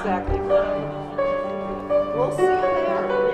exactly. We'll see you there.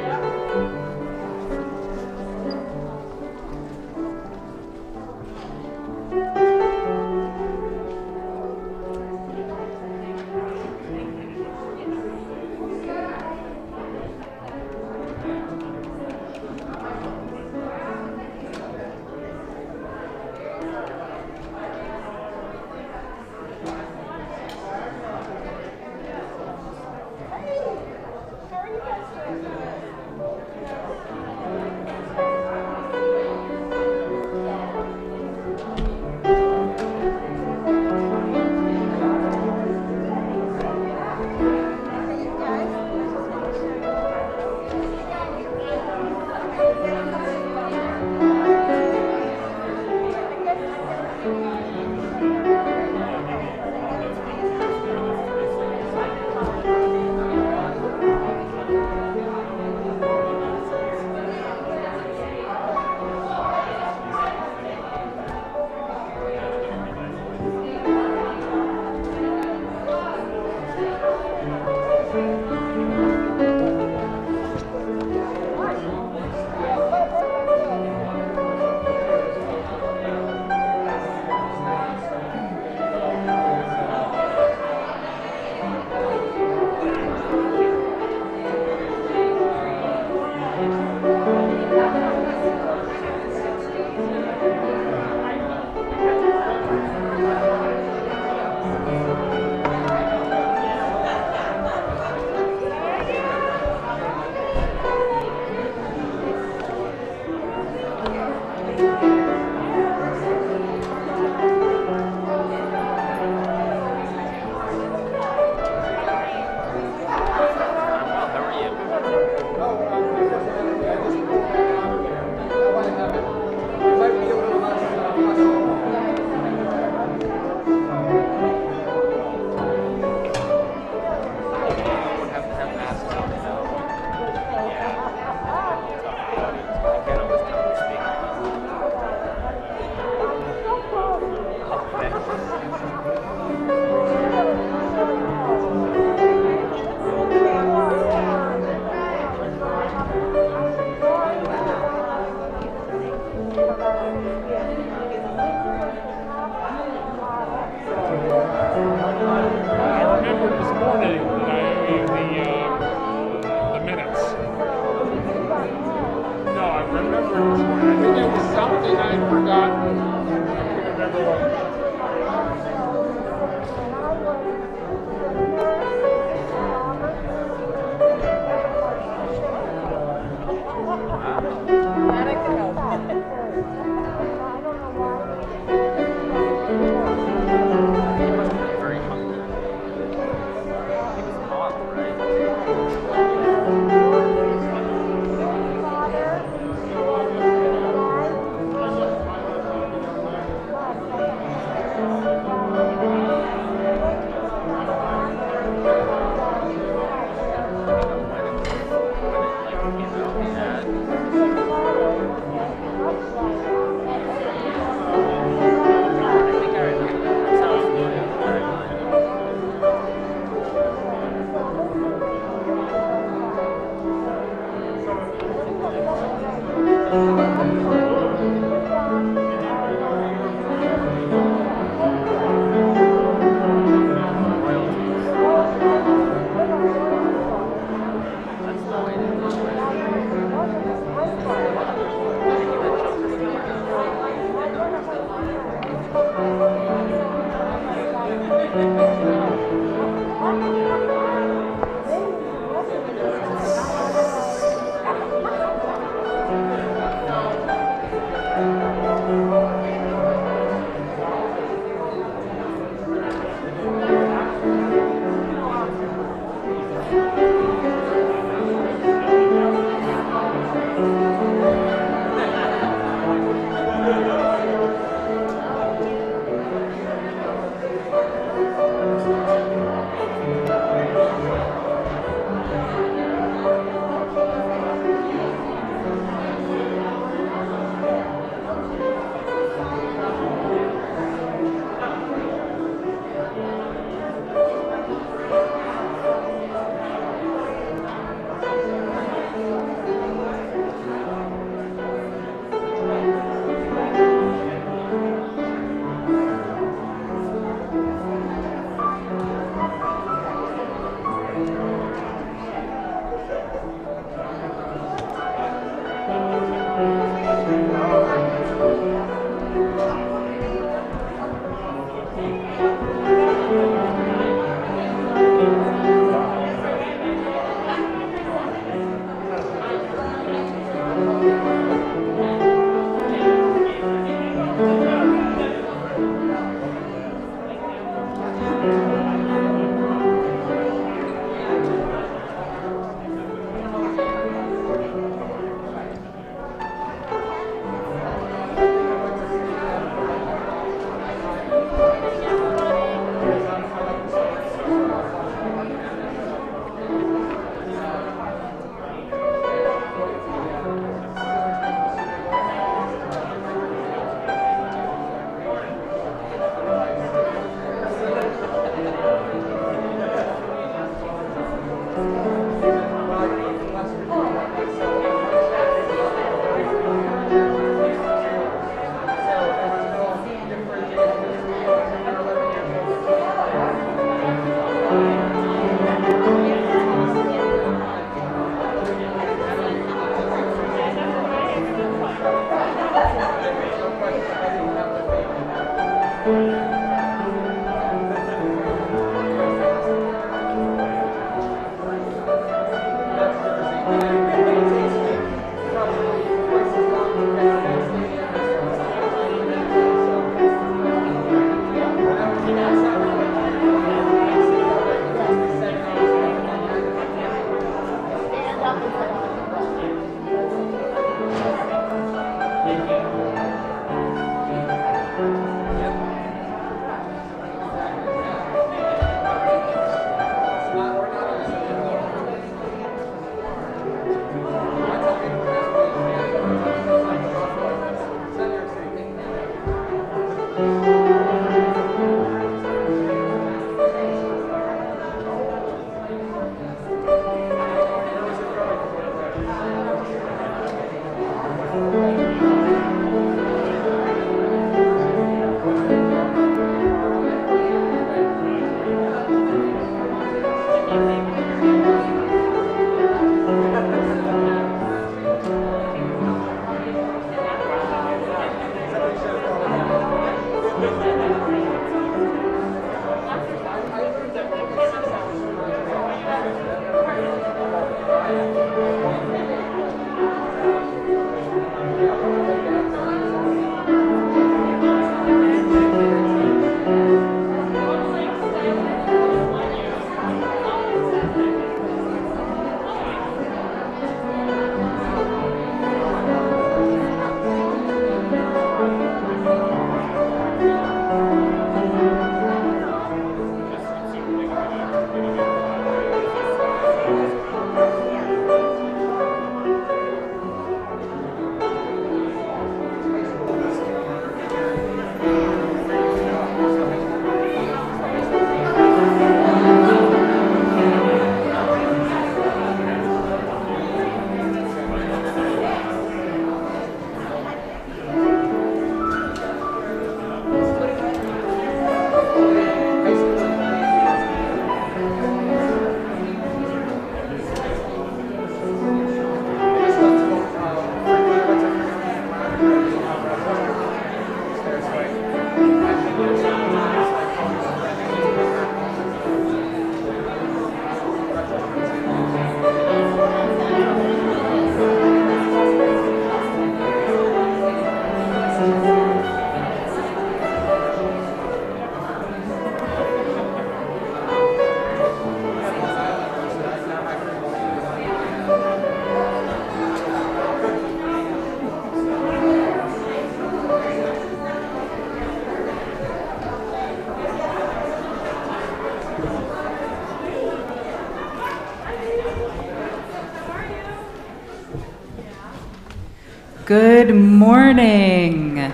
Good morning.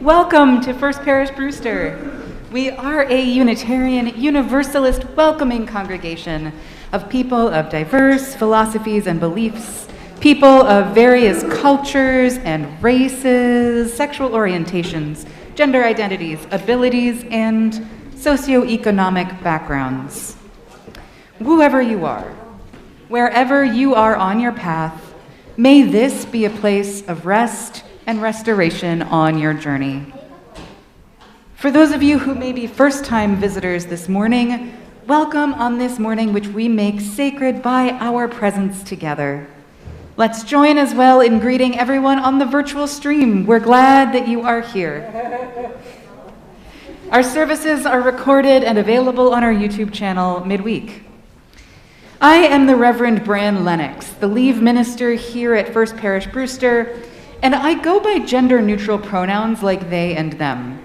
Welcome to First Parish Brewster. We are a Unitarian, Universalist, welcoming congregation of people of diverse philosophies and beliefs, people of various cultures and races, sexual orientations, gender identities, abilities, and socioeconomic backgrounds. Whoever you are, wherever you are on your path, may this be a place of rest and restoration on your journey. For those of you who may be first-time visitors this morning, welcome on this morning which we make sacred by our presence together. Let's join as well in greeting everyone on the virtual stream. We're glad that you are here. Our services are recorded and available on our YouTube channel midweek. I am the Reverend Bran Lennox, the lead minister here at First Parish Brewster, and I go by gender-neutral pronouns like they and them.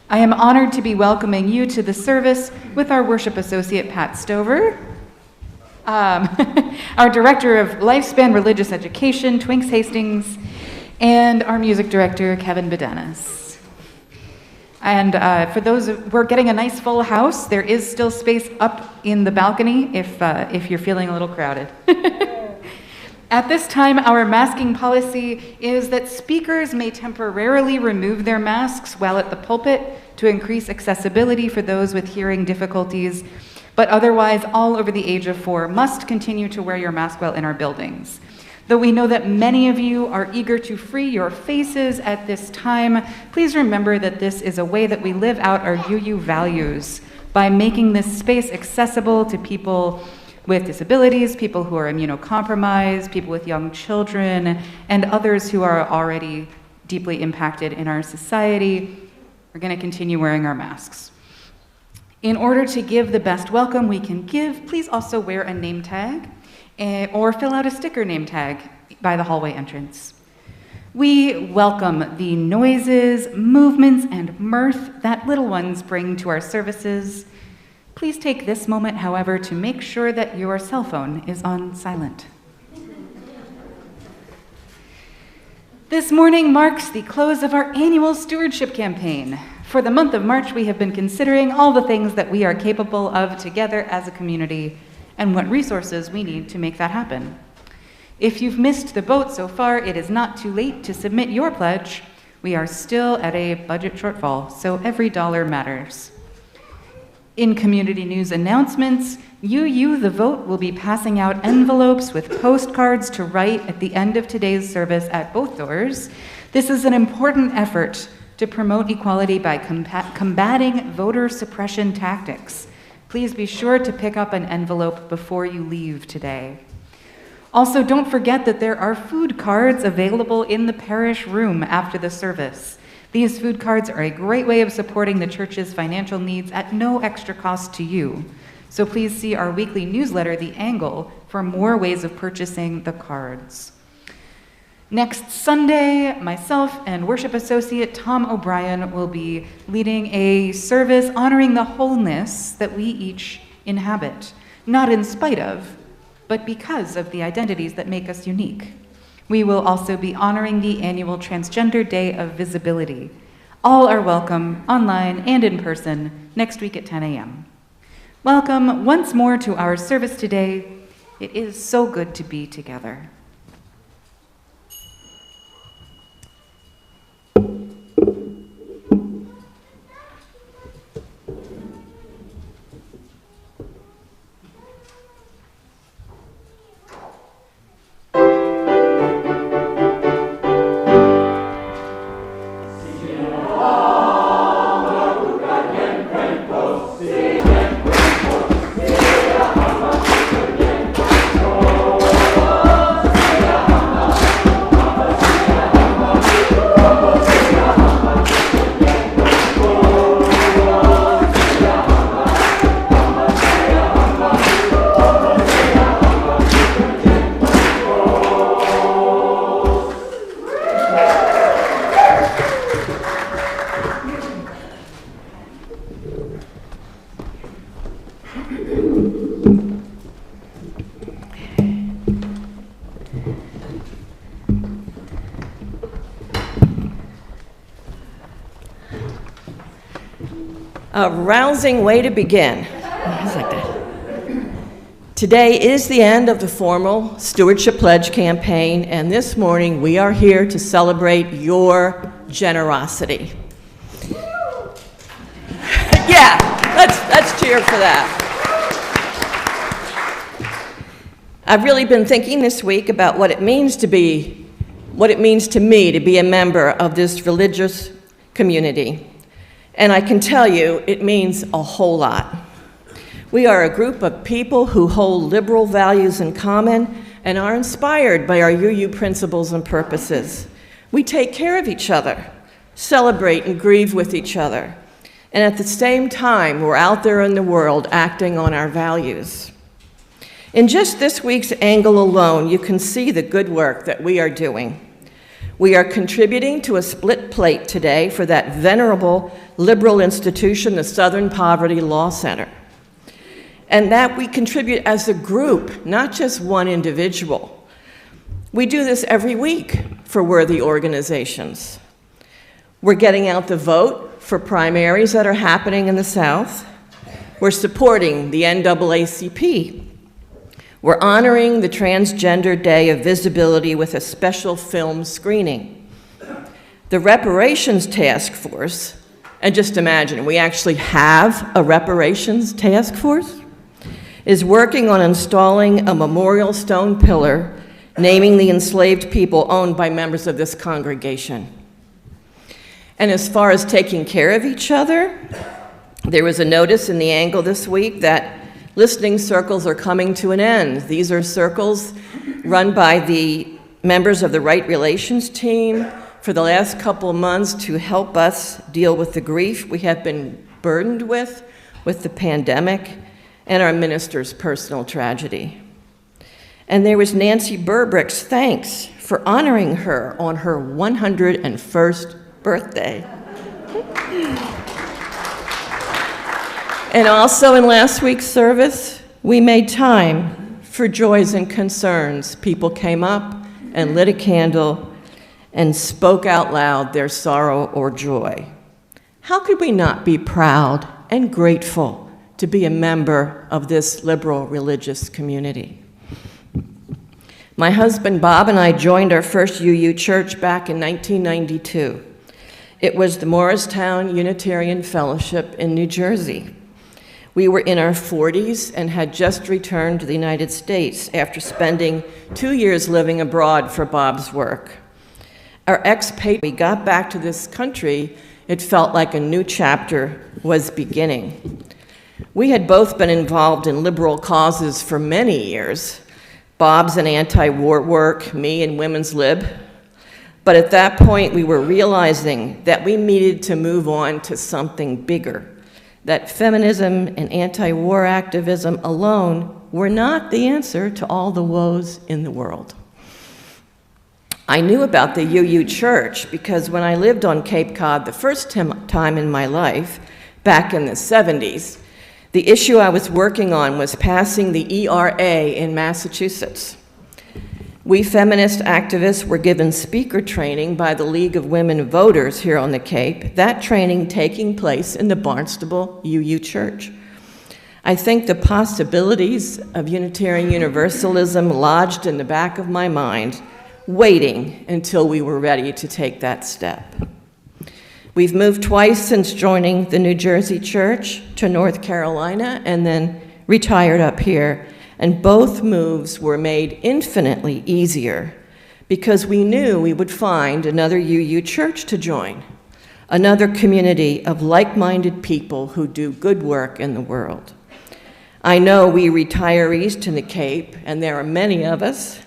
I am honored to be welcoming you to the service with our worship associate, Pat Stover, our director of Lifespan Religious Education, Twinks Hastings, and our music director, Kevin Bedanis. And for those, we're getting a nice full house. There is still space up in the balcony if you're feeling a little crowded. At this time, our masking policy is that speakers may temporarily remove their masks while at the pulpit to increase accessibility for those with hearing difficulties, but otherwise, all over the age of 4 must continue to wear your mask while in our buildings. Though we know that many of you are eager to free your faces at this time, please remember that this is a way that we live out our UU values by making this space accessible to people with disabilities, people who are immunocompromised, people with young children, and others who are already deeply impacted in our society. We're going to continue wearing our masks. In order to give the best welcome we can give, please also wear a name tag or fill out a sticker name tag by the hallway entrance. We welcome the noises, movements, and mirth that little ones bring to our services. Please take this moment, however, to make sure that your cell phone is on silent. This morning marks the close of our annual Stewardship Campaign. For the month of March, we have been considering all the things that we are capable of together as a community and what resources we need to make that happen. If you've missed the boat so far, it is not too late to submit your pledge. We are still at a budget shortfall, so every dollar matters. In community news announcements, UU The Vote will be passing out envelopes with postcards to write at the end of today's service at both doors. This is an important effort to promote equality by combating voter suppression tactics. Please be sure to pick up an envelope before you leave today. Also, don't forget that there are food cards available in the parish room after the service. These food cards are a great way of supporting the church's financial needs at no extra cost to you. So please see our weekly newsletter, The Angle, for more ways of purchasing the cards. Next Sunday, myself and worship associate Tom O'Brien will be leading a service honoring the wholeness that we each inhabit, not in spite of, but because of the identities that make us unique. We will also be honoring the annual Transgender Day of Visibility. All are welcome, online and in person, next week at 10 a.m. Welcome once more to our service today. It is so good to be together. A rousing way to begin. Today is the end of the formal Stewardship Pledge campaign, and this morning we are here to celebrate your generosity. Yeah, let's cheer for that. I've really been thinking this week about what it means to me to be a member of this religious community. And I can tell you, it means a whole lot. We are a group of people who hold liberal values in common and are inspired by our UU principles and purposes. We take care of each other, celebrate and grieve with each other, and at the same time, we're out there in the world acting on our values. In just this week's angle alone, you can see the good work that we are doing. We are contributing to a split plate today for that venerable liberal institution, the Southern Poverty Law Center. And that we contribute as a group, not just one individual. We do this every week for worthy organizations. We're getting out the vote for primaries that are happening in the South. We're supporting the NAACP. We're honoring the Transgender Day of Visibility with a special film screening. The Reparations Task Force, and just imagine, we actually have a Reparations Task Force, is working on installing a memorial stone pillar naming the enslaved people owned by members of this congregation. And as far as taking care of each other, there was a notice in the Angle this week that listening circles are coming to an end. These are circles run by the members of the Right Relations team for the last couple of months to help us deal with the grief we have been burdened with the pandemic and our minister's personal tragedy. And there was Nancy Burbrick's thanks for honoring her on her 101st birthday. And also in last week's service, we made time for joys and concerns. People came up and lit a candle and spoke out loud their sorrow or joy. How could we not be proud and grateful to be a member of this liberal religious community? My husband Bob and I joined our first UU church back in 1992. It was the Morristown Unitarian Fellowship in New Jersey. We were in our 40s and had just returned to the United States after spending 2 years living abroad for Bob's work. Our expat, we got back to this country, it felt like a new chapter was beginning. We had both been involved in liberal causes for many years. Bob's in anti-war work, me in women's lib. But at that point, we were realizing that we needed to move on to something bigger, that feminism and anti-war activism alone were not the answer to all the woes in the world. I knew about the UU Church because when I lived on Cape Cod the first time in my life, back in the 70s, the issue I was working on was passing the ERA in Massachusetts. We feminist activists were given speaker training by the League of Women Voters here on the Cape, that training taking place in the Barnstable UU Church. I think the possibilities of Unitarian Universalism lodged in the back of my mind, waiting until we were ready to take that step. We've moved twice since joining the New Jersey Church to North Carolina and then retired up here. And both moves were made infinitely easier because we knew we would find another UU church to join, another community of like-minded people who do good work in the world. I know we retirees to the Cape, and there are many of us,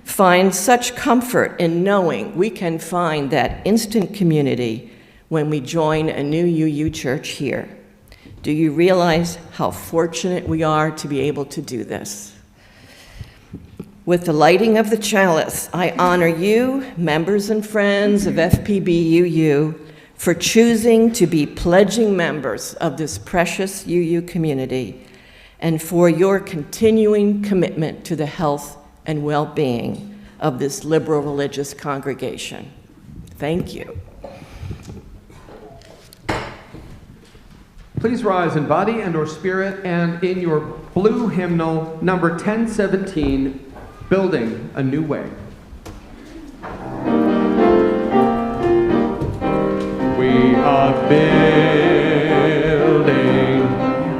find such comfort in knowing we can find that instant community when we join a new UU church here. Do you realize how fortunate we are to be able to do this? With the lighting of the chalice, I honor you, members and friends of FPB-UU, for choosing to be pledging members of this precious UU community and for your continuing commitment to the health and well-being of this liberal religious congregation. Thank you. Please rise in body and or spirit and in your blue hymnal, number 1017, Building a New Way. We are building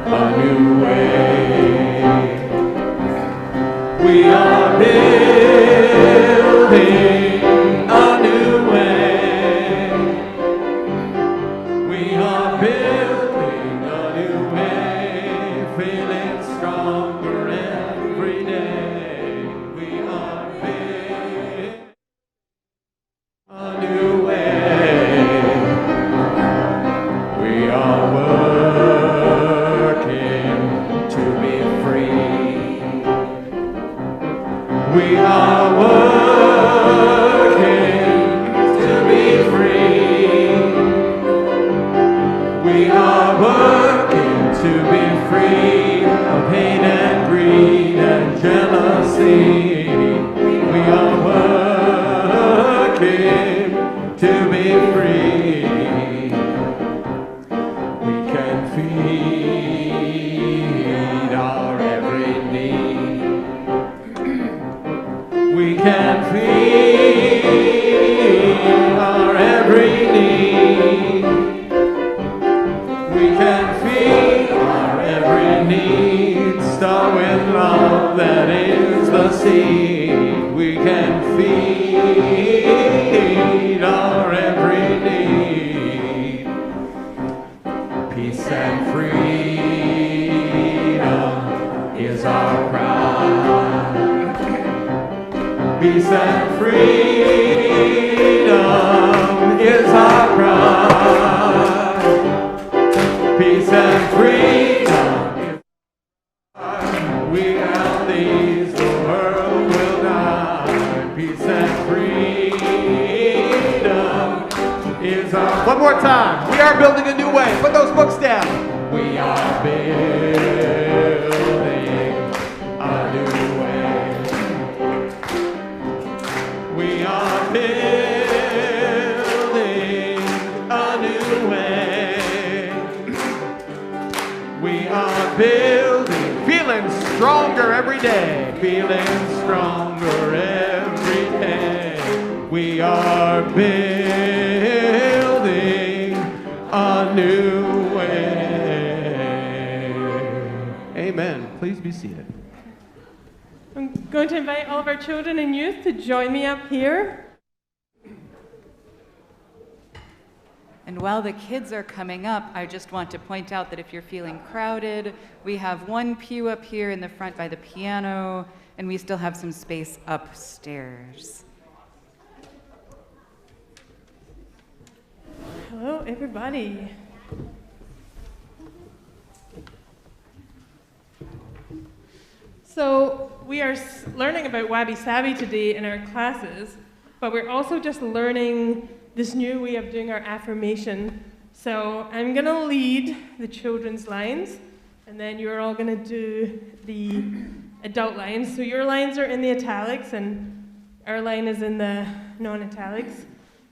a new way. We are building a new way. We are building a new way, feeling stronger every day. We are building a new way. We are working to be free. We are working to be free. We are working to be free of hate and greed and jealousy. We are working to be free. cry. Peace and freedom is our cry. Peace and freedom is our cry. Without these the world will die. Peace and freedom is our... One more time. We are building a new way. Put those books down. We are building a new way. We are building a new way. We are building, feeling stronger every day. Feeling stronger every day. We are building a new way. Amen. Please be seated. I'm going to invite all of our children and youth to join me up here. And while the kids are coming up, I just want to point out that if you're feeling crowded, we have one pew up here in the front by the piano, and we still have some space upstairs. Hello, everybody. So we are learning about Wabi Sabi today in our classes, but we're also just learning this new way of doing our affirmation. So I'm going to lead the children's lines, and then you're all going to do the adult lines. So your lines are in the italics, and our line is in the non-italics.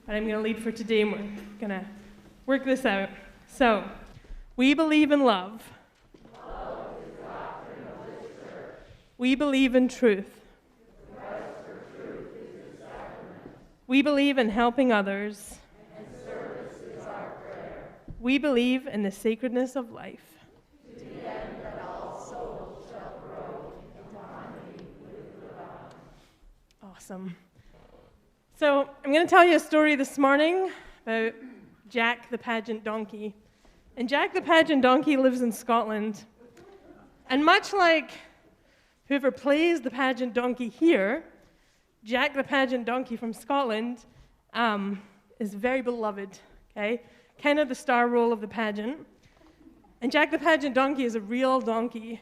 But I'm going to lead for today, and we're going to work this out. So, we believe in love. We believe in truth. We believe in helping others. We believe in the sacredness of life. Awesome. So I'm going to tell you a story this morning about Jack the Pageant Donkey. And Jack the Pageant Donkey lives in Scotland. And much like whoever plays the pageant donkey here, Jack the Pageant Donkey from Scotland is very beloved, okay? Kind of the star role of the pageant. And Jack the Pageant Donkey is a real donkey.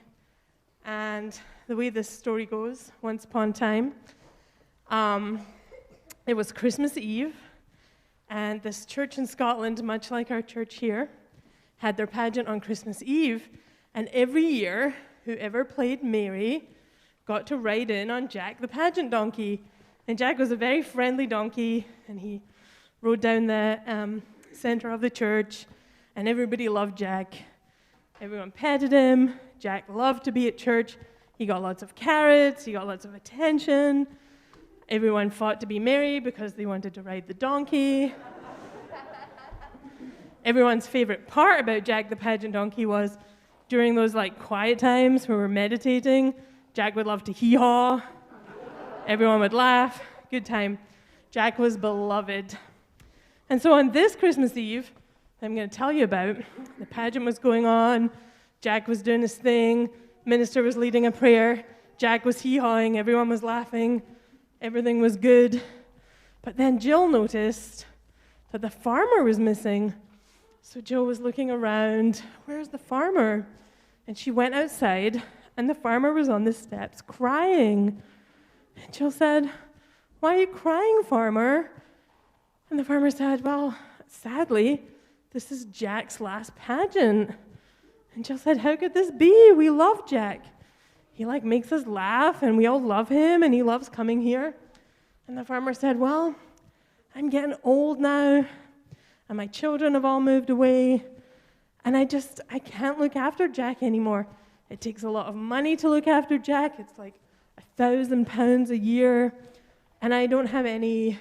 And the way this story goes, once upon a time, it was Christmas Eve, and this church in Scotland, much like our church here, had their pageant on Christmas Eve, and every year, whoever played Mary got to ride in on Jack the Pageant Donkey. And Jack was a very friendly donkey, and he rode down the center of the church, and everybody loved Jack. Everyone petted him. Jack loved to be at church. He got lots of carrots. He got lots of attention. Everyone fought to be Mary because they wanted to ride the donkey. Everyone's favorite part about Jack the Pageant Donkey was during those quiet times where we're meditating, Jack would love to hee-haw. Everyone would laugh. Good time. Jack was beloved. And so on this Christmas Eve, I'm going to tell you about, the pageant was going on, Jack was doing his thing, minister was leading a prayer, Jack was hee-hawing, everyone was laughing, everything was good. But then Jill noticed that the farmer was missing. So Jill was looking around, where's the farmer? And she went outside, and the farmer was on the steps crying. And Jill said, "Why are you crying, farmer?" And the farmer said, "Well, sadly, this is Jack's last pageant." And Jill said, "How could this be? We love Jack. He makes us laugh, and we all love him, and he loves coming here." And the farmer said, "Well, I'm getting old now, and my children have all moved away, and I can't look after Jack anymore. It takes a lot of money to look after Jack. It's £1,000 a year, and I don't have any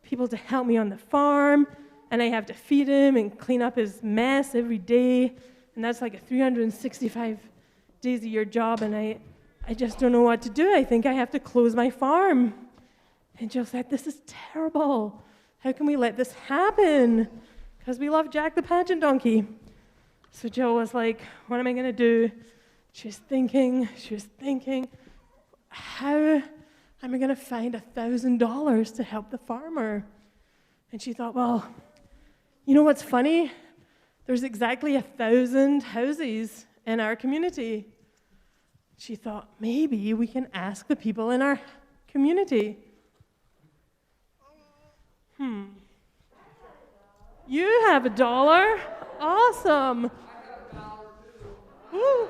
people to help me on the farm, and I have to feed him and clean up his mess every day, and that's a 365 days a year job, and I just don't know what to do. I think I have to close my farm." And Jill said, "This is terrible. How can we let this happen? Because we love Jack the Pageant Donkey." So Jill was like, "What am I going to do?" She was thinking, how am I going to find $1,000 to help the farmer? And she thought, well, you know what's funny? There's exactly 1,000 houses in our community. She thought, maybe we can ask the people in our community. You have $1? Awesome. Woo.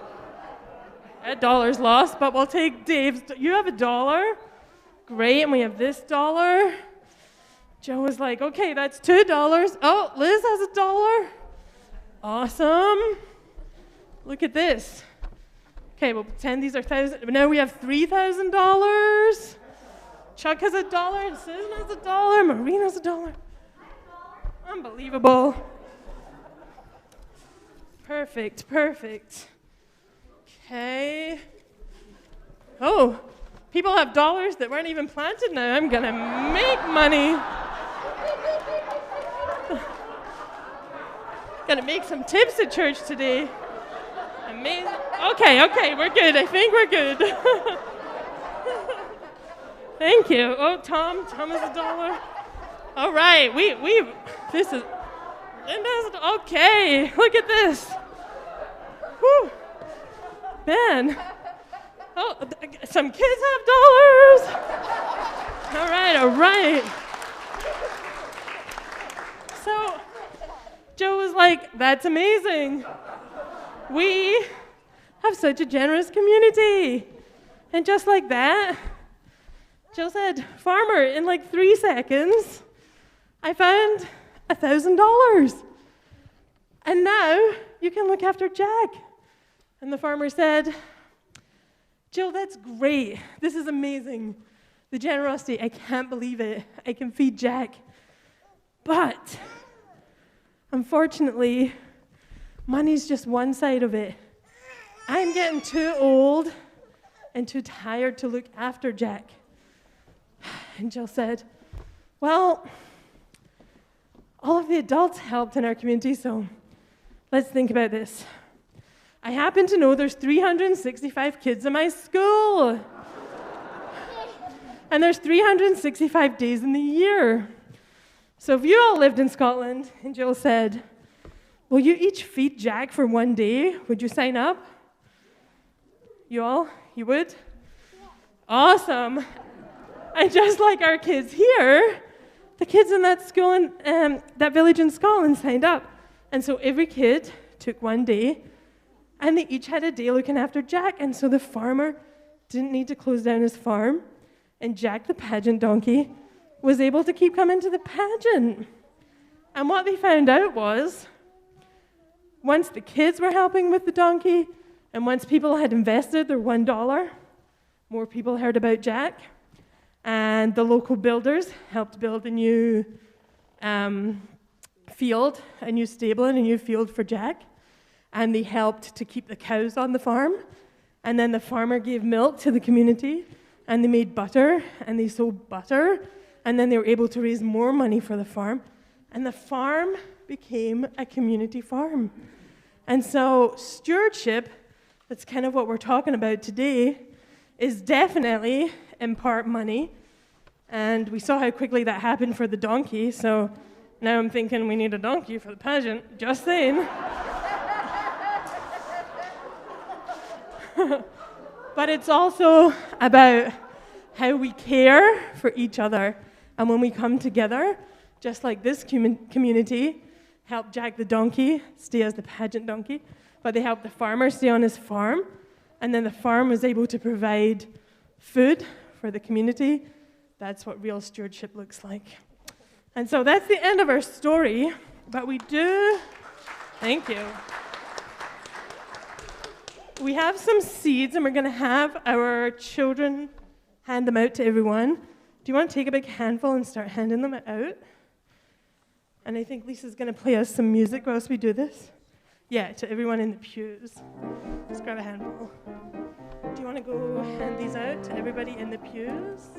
$1's lost, but we'll take Dave's. You have $1? Great, and we have this $1. Joe was like, okay, that's $2. Oh, Liz has $1. Awesome. Look at this. Okay, we'll pretend these are 1,000. Now we have $3,000. Chuck has $1, and Susan has $1, Maureen has $1. Unbelievable. Perfect. Okay. Oh, people have dollars that weren't even planted now. I'm gonna make money. Gonna make some tips at church today. Amazing. Okay, we're good. I think we're good. Thank you. Oh, Tom is $1. All right, this is, Linda's, okay, look at this. Whew. Ben. Oh, some kids have $. All right. So, Joe was like, that's amazing. We have such a generous community. And just like that, Joe said, farmer, in like 3 seconds, I found $1,000. And now you can look after Jack. And the farmer said, Joe, that's great. This is amazing. The generosity, I can't believe it. I can feed Jack. But unfortunately, money's just one side of it. I'm getting too old and too tired to look after Jack. And Jill said, well, all of the adults helped in our community, so let's think about this. I happen to know there's 365 kids in my school. And there's 365 days in the year. So if you all lived in Scotland, and Jill said, will you each feed Jack for 1 day? Would you sign up? You would? Yeah. Awesome. And just like our kids here, the kids in that school in that village in Scotland signed up. And so every kid took 1 day, and they each had a day looking after Jack. And so the farmer didn't need to close down his farm, and Jack the pageant donkey was able to keep coming to the pageant. And what they found out was, once the kids were helping with the donkey, and once people had invested their $1, more people heard about Jack. And the local builders helped build a new field, a new stable and a new field for Jack. And they helped to keep the cows on the farm. And then the farmer gave milk to the community, and they made butter, and they sold butter. And then they were able to raise more money for the farm. And the farm became a community farm. And so stewardship, that's kind of what we're talking about today, is definitely in part money. And we saw how quickly that happened for the donkey, so now I'm thinking we need a donkey for the pageant, just saying. But it's also about how we care for each other. And when we come together, just like this community, help Jack the donkey stay as the pageant donkey, but they helped the farmer stay on his farm, and then the farm was able to provide food for the community. That's what real stewardship looks like. And so that's the end of our story, but we do, thank you. We have some seeds, and we're going to have our children hand them out to everyone. Do you want to take a big handful and start handing them out? And I think Lisa's going to play us some music whilst we do this. Yeah, to everyone in the pews. Just grab a handful. Do you want to go hand these out to everybody in the pews?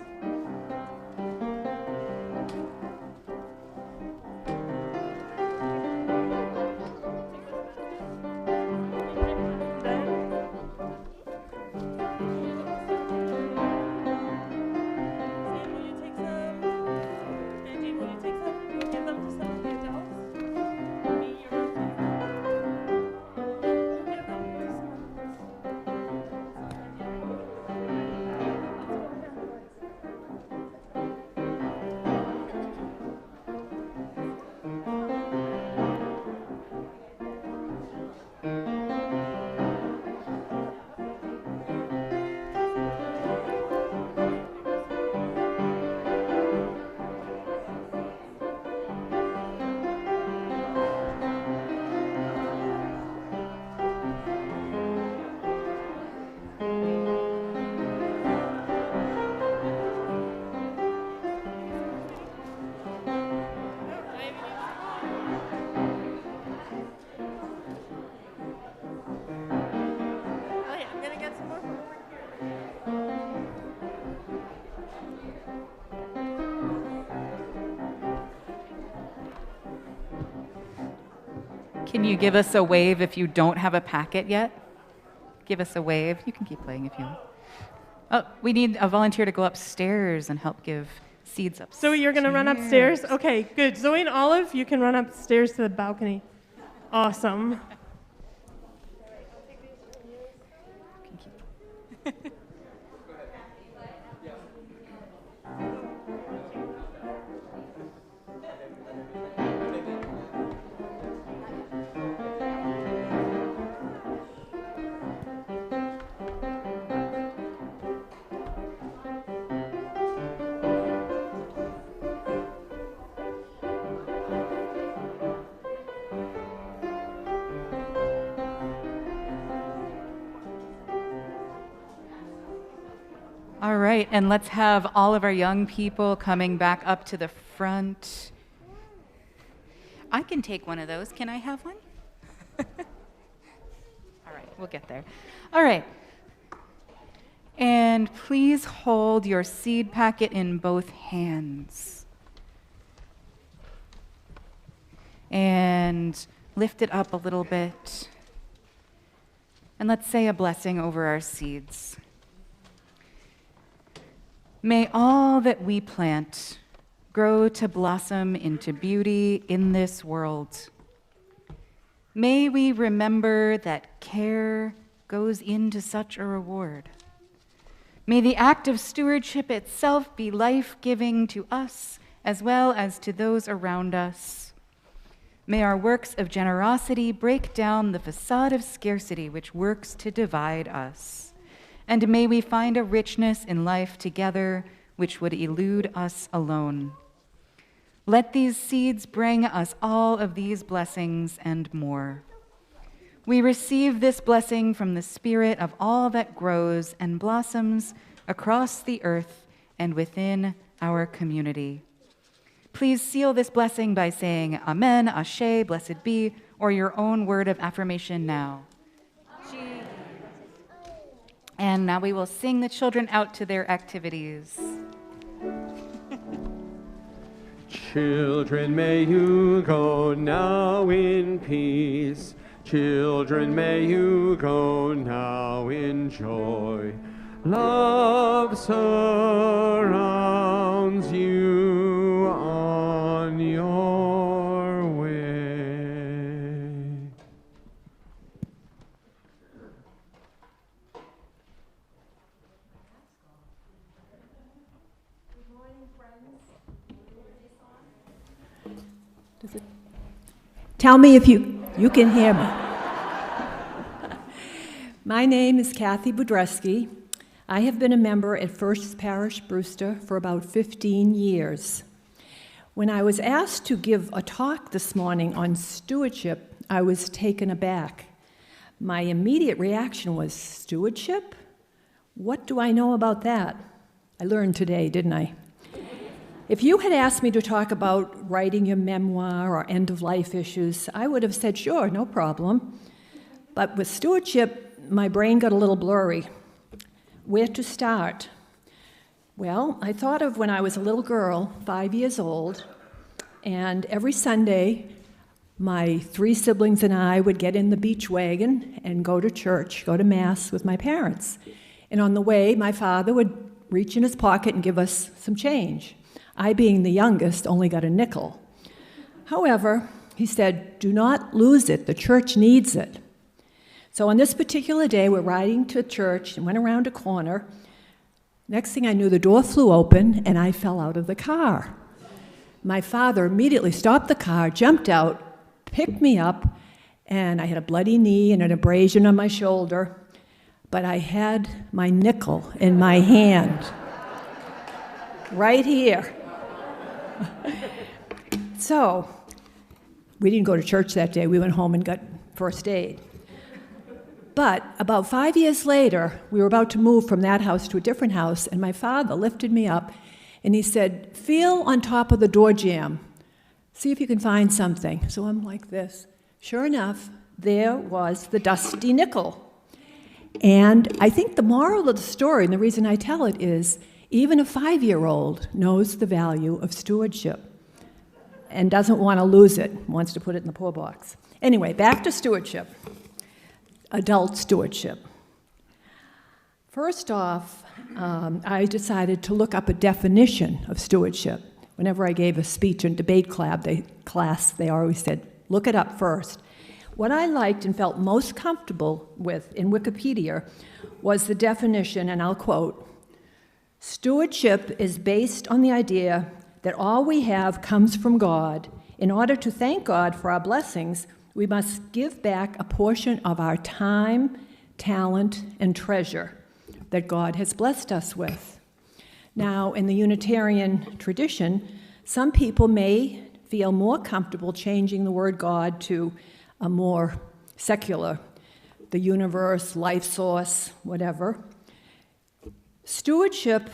Can you give us a wave if you don't have a packet yet? Give us a wave. You can keep playing if you want. Oh, we need a volunteer to go upstairs and help give seeds upstairs. Zoe, you're going to run upstairs? Okay, good. Zoe and Olive, you can run upstairs to the balcony. Awesome. All right, and let's have all of our young people coming back up to the front. I can take one of those. Can I have one? All right, we'll get there. All right. And please hold your seed packet in both hands. And lift it up a little bit. And let's say a blessing over our seeds. May all that we plant grow to blossom into beauty in this world. May we remember that care goes into such a reward. May the act of stewardship itself be life-giving to us as well as to those around us. May our works of generosity break down the facade of scarcity which works to divide us. And may we find a richness in life together which would elude us alone. Let these seeds bring us all of these blessings and more. We receive this blessing from the Spirit of all that grows and blossoms across the earth and within our community. Please seal this blessing by saying Amen, Ashe, blessed be, or your own word of affirmation now. And now we will sing the children out to their activities. Children, may you go now in peace. Children, may you go now in joy. Love surrounds you on your way. Tell me if you can hear me. My name is Kathy Budreski. I have been a member at First Parish Brewster for about 15 years. When I was asked to give a talk this morning on stewardship, I was taken aback. My immediate reaction was, stewardship? What do I know about that? I learned today, didn't I? If you had asked me to talk about writing your memoir or end-of-life issues, I would have said, sure, no problem. But with stewardship, my brain got a little blurry. Where to start? Well, I thought of when I was a little girl, 5 years old, and every Sunday, my 3 siblings and I would get in the beach wagon and go to church, go to Mass with my parents. And on the way, my father would reach in his pocket and give us some change. I, being the youngest, only got a nickel. However, he said, do not lose it. The church needs it. So on this particular day, we're riding to church and went around a corner. Next thing I knew, the door flew open and I fell out of the car. My father immediately stopped the car, jumped out, picked me up, and I had a bloody knee and an abrasion on my shoulder, but I had my nickel in my hand, right here. So, we didn't go to church that day. We went home and got first aid. But about 5 years later, we were about to move from that house to a different house, and my father lifted me up, and he said, feel on top of the door jamb. See if you can find something. So I'm like this. Sure enough, there was the dusty nickel. And I think the moral of the story, and the reason I tell it is, even a 5-year-old knows the value of stewardship and doesn't want to lose it, wants to put it in the poor box. Anyway, back to stewardship, adult stewardship. First off, I decided to look up a definition of stewardship. Whenever I gave a speech in debate class, they always said, look it up first. What I liked and felt most comfortable with in Wikipedia was the definition, and I'll quote, "Stewardship is based on the idea that all we have comes from God. In order to thank God for our blessings, we must give back a portion of our time, talent, and treasure that God has blessed us with." Now, in the Unitarian tradition, some people may feel more comfortable changing the word God to a more secular, the universe, life source, whatever. Stewardship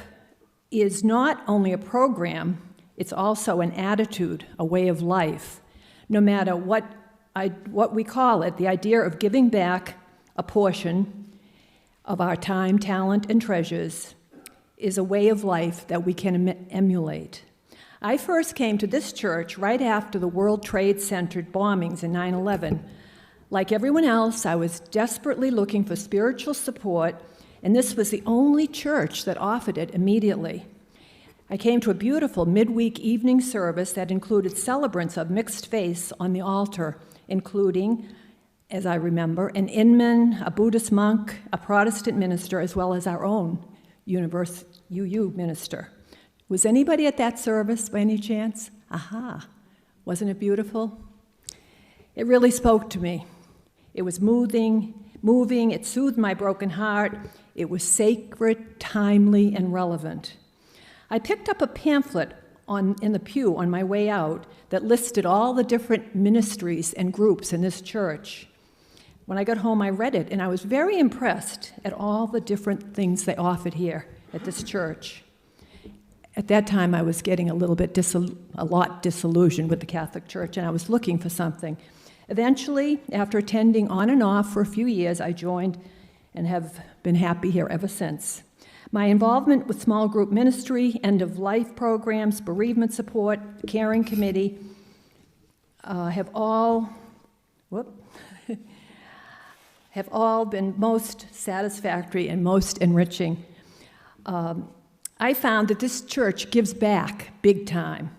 is not only a program, it's also an attitude, a way of life. No matter what we call it, the idea of giving back a portion of our time, talent, and treasures is a way of life that we can emulate. I first came to this church right after the World Trade Center bombings in 9/11. Like everyone else, I was desperately looking for spiritual support, and this was the only church that offered it immediately. I came to a beautiful midweek evening service that included celebrants of mixed faiths on the altar, including, as I remember, an Inman, a Buddhist monk, a Protestant minister, as well as our own UU minister. Was anybody at that service by any chance? Aha, wasn't it beautiful? It really spoke to me. It was moving, it soothed my broken heart. It was sacred, timely, and relevant. I picked up a pamphlet in the pew on my way out that listed all the different ministries and groups in this church. When I got home, I read it, and I was very impressed at all the different things they offered here at this church. At that time, I was getting a lot disillusioned with the Catholic Church, and I was looking for something. Eventually, after attending on and off for a few years, I joined and have been happy here ever since. My involvement with small group ministry, end-of-life programs, bereavement support, caring committee have all been most satisfactory and most enriching. I found that this church gives back big time.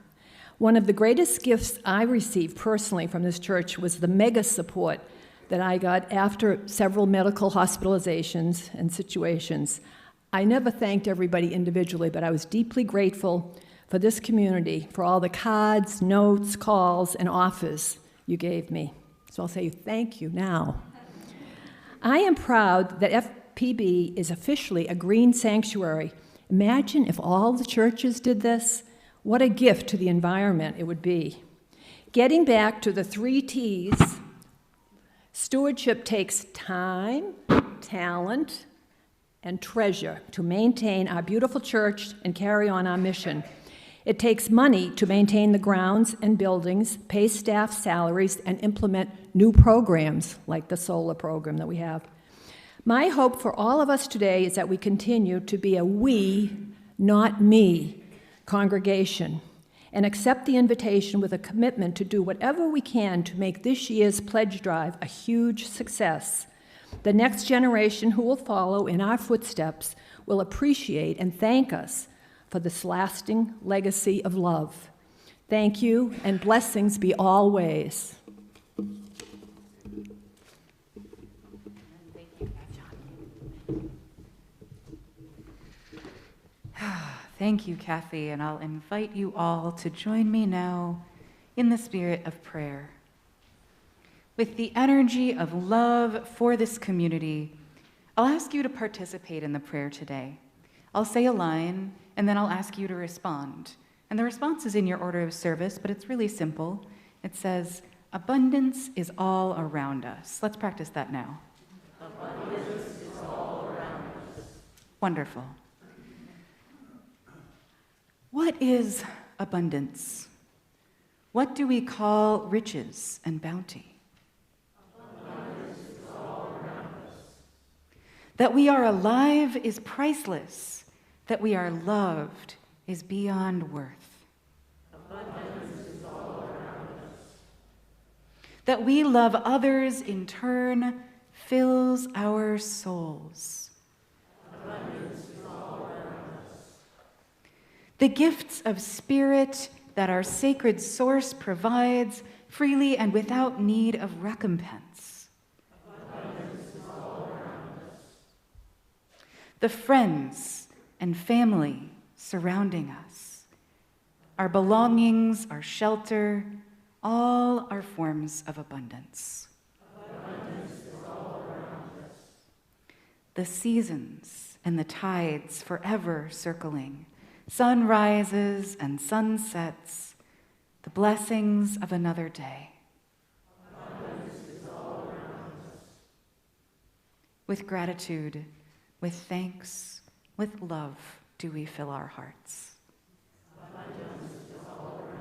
One of the greatest gifts I received personally from this church was the mega support that I got after several medical hospitalizations and situations. I never thanked everybody individually, but I was deeply grateful for this community, for all the cards, notes, calls, and offers you gave me. So I'll say thank you now. I am proud that FPB is officially a green sanctuary. Imagine if all the churches did this. What a gift to the environment it would be. Getting back to the 3 T's, stewardship takes time, talent, and treasure to maintain our beautiful church and carry on our mission. It takes money to maintain the grounds and buildings, pay staff salaries, and implement new programs like the solar program that we have. My hope for all of us today is that we continue to be a we, not me, congregation, and accept the invitation with a commitment to do whatever we can to make this year's pledge drive a huge success. The next generation who will follow in our footsteps will appreciate and thank us for this lasting legacy of love. Thank you, and blessings be always. Thank you, Kathy, and I'll invite you all to join me now in the spirit of prayer. With the energy of love for this community, I'll ask you to participate in the prayer today. I'll say a line, and then I'll ask you to respond. And the response is in your order of service, but it's really simple. It says, "Abundance is all around us." Let's practice that now. Abundance is all around us. Wonderful. What is abundance? What do we call riches and bounty? Abundance is all around us. That we are alive is priceless. That we are loved is beyond worth. Abundance is all around us. that we love others in turn fills our souls. Abundance is all around us. The gifts of spirit that our sacred source provides freely and without need of recompense. Abundance is all around us. The friends and family surrounding us, our belongings, our shelter, all are forms of abundance. Abundance is all around us. The seasons and the tides forever circling, sun rises and sun sets, the blessings of another day. Abundance is all around us. With gratitude, with thanks, with love do we fill our hearts. Abundance is all around us.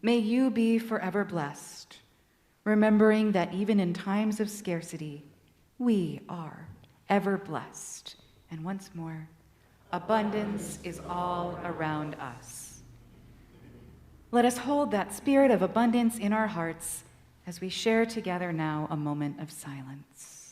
May you be forever blessed, remembering that even in times of scarcity, we are ever blessed. And once more, abundance is all around us. Let us hold that spirit of abundance in our hearts as we share together now a moment of silence.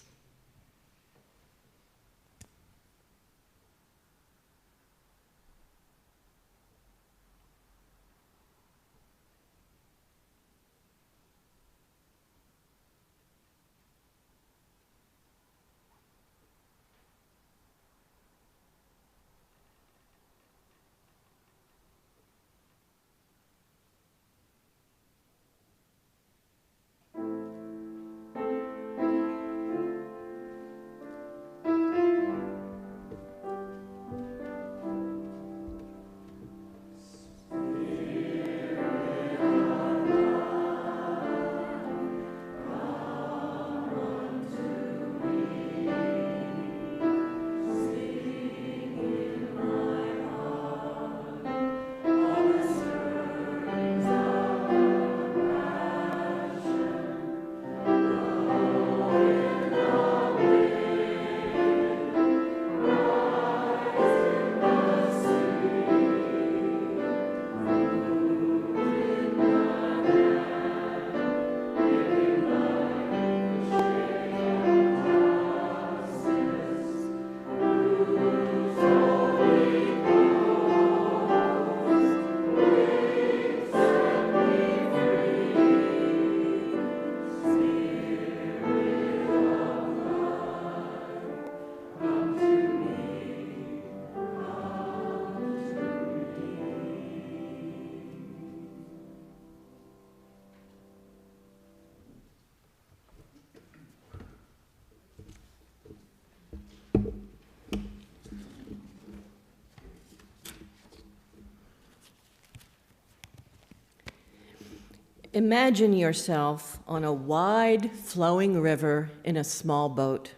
Imagine yourself on a wide, flowing river in a small boat.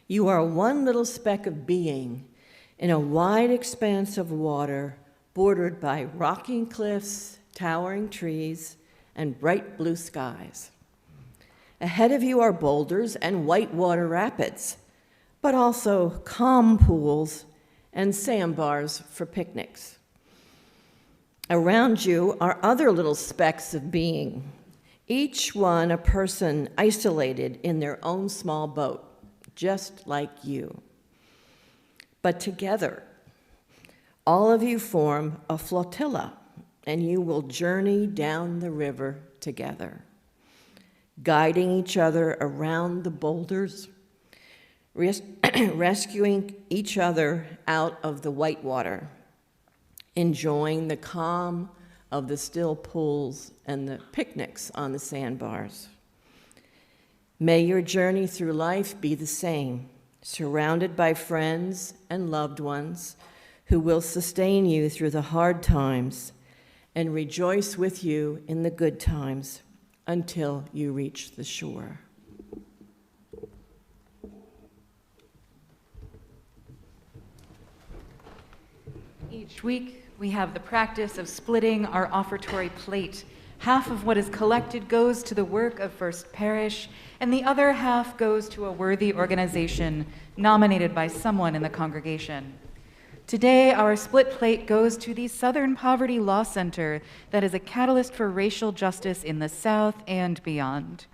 You are one little speck of being in a wide expanse of water bordered by rocking cliffs, towering trees, and bright blue skies. Ahead of you are boulders and whitewater rapids, but also calm pools and sandbars for picnics. Around you are other little specks of being, each one a person isolated in their own small boat, just like you. But together, all of you form a flotilla, and you will journey down the river together, guiding each other around the boulders, rescuing each other out of the whitewater, enjoying the calm of the still pools and the picnics on the sandbars. May your journey through life be the same, surrounded by friends and loved ones who will sustain you through the hard times and rejoice with you in the good times until you reach the shore. Each week, we have the practice of splitting our offertory plate. Half of what is collected goes to the work of First Parish, and the other half goes to a worthy organization nominated by someone in the congregation. Today, our split plate goes to the Southern Poverty Law Center that is a catalyst for racial justice in the South and beyond.